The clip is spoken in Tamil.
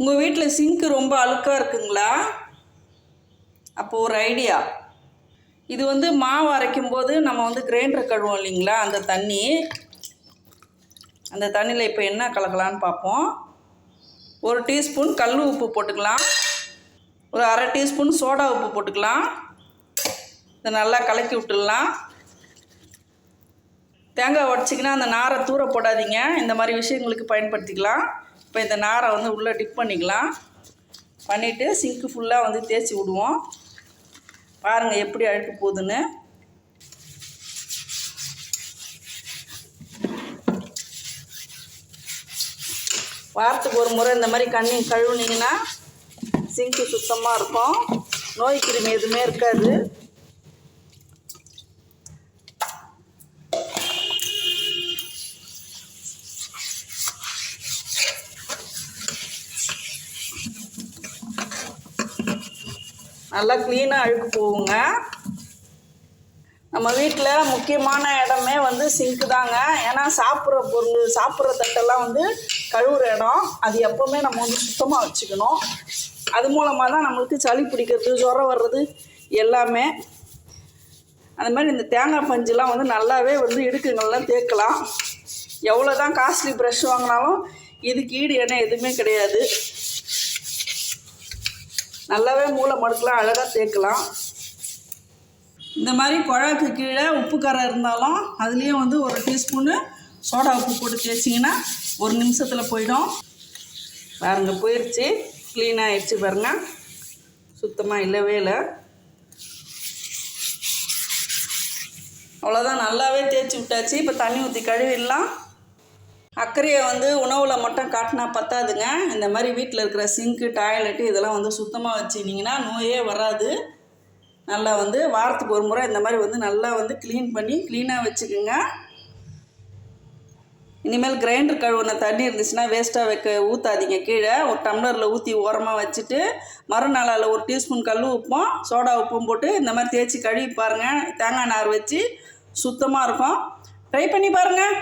உங்கள் வீட்டில் சிங்க்கு ரொம்ப அழுக்காக இருக்குங்களா? அப்போது ஒரு ஐடியா. இது வந்து மாவு அரைக்கும் போது நம்ம வந்து கிரைண்டர் கழுவோம் இல்லைங்களா, அந்த தண்ணியில் இப்போ என்ன கலக்கலான்னு பார்ப்போம். 1 டீஸ்பூன் கல் உப்பு போட்டுக்கலாம். ஒரு அரை டீஸ்பூன் சோடா உப்பு போட்டுக்கலாம். இதை நல்லா கலக்கி விட்டுடலாம். தேங்காய் உடச்சிங்கன்னா அந்த நாரை தூர போடாதீங்க, இந்த மாதிரி விஷயங்களுக்கு பயன்படுத்திக்கலாம். இப்போ இந்த நாரை வந்து உள்ளே டிப் பண்ணிக்கலாம். பண்ணிவிட்டு சிங்க்கு ஃபுல்லாக வந்து தேய்ச்சி விடுவோம். பாருங்கள் எப்படி அழுக்கு போகுதுன்னு. வாரத்துக்கு ஒரு முறை இந்த மாதிரி கழுவுனீங்கன்னா சிங்க்கு சுத்தமாக இருக்கும், நோய் கிருமி எதுவுமே இருக்காது. நல்லா க்ளீனாக அழுக்கு போகுங்க. நம்ம வீட்டில் முக்கியமான இடமே வந்து சிங்க்கு தாங்க. ஏன்னா சாப்பிட்ற தட்டெல்லாம் வந்து கழுவுற இடம். அது எப்போவுமே நம்ம வந்து சுத்தமாக வச்சுக்கணும். அது மூலமாக தான் நம்மளுக்கு சளி பிடிக்கிறது, ஜுரம் வர்றது எல்லாமே. அது மாதிரி இந்த தேங்காய் பஞ்சுலாம் வந்து நல்லாவே வந்து இடுக்குங்கள்லாம் தேய்க்கலாம். எவ்வளோ தான் காஸ்ட்லி ப்ரஷ் வாங்கினாலும் இதுக்கு ஈடு எண்ணெய் எதுவுமே கிடையாது. நல்லாவே மூளை மடுக்கலாம், அழகாக தேய்க்கலாம். இந்த மாதிரி குழாய்க்கு கீழே உப்பு கரை இருந்தாலும் அதுலேயும் வந்து 1 டீஸ்பூனு சோடா உப்பு போட்டு தேய்ச்சிங்கன்னா 1 நிமிஷத்தில் போயிடும். பாருங்கள் போயிடுச்சு, க்ளீனாக ஆகிடுச்சு பாருங்கள். சுத்தமாக இல்லவே இல்லை. அவ்வளோதான், நல்லாவே தேய்ச்சி விட்டாச்சு. இப்போ தண்ணி ஊற்றி கழுவிடலாம். அக்கறையை வந்து உணவில் மட்டும் காட்டினா பத்தாதுங்க. இந்த மாதிரி வீட்டில் இருக்கிற சிங்க்கு, டாய்லெட்டு இதெல்லாம் வந்து சுத்தமாக வச்சுக்கிட்டிங்கன்னா நோயே வராது. நல்லா வந்து வாரத்துக்கு ஒரு முறை இந்த மாதிரி வந்து நல்லா வந்து க்ளீனாக வச்சுக்கோங்க. இனிமேல் கிரைண்டர் கழுவுன தண்ணி இருந்துச்சுன்னா வேஸ்ட்டாக ஊற்றாதீங்க. கீழே ஒரு டம்ளரில் ஊற்றி ஓரமாக வச்சுட்டு மறுநாள் அதில் 1 டீஸ்பூன் கல் உப்பும் சோடா உப்பும் போட்டு இந்த மாதிரி தேய்ச்சி கழுவி பாருங்கள். தேங்காய் நார் வச்சு சுத்தமாக இருக்கும். ட்ரை பண்ணி பாருங்கள்.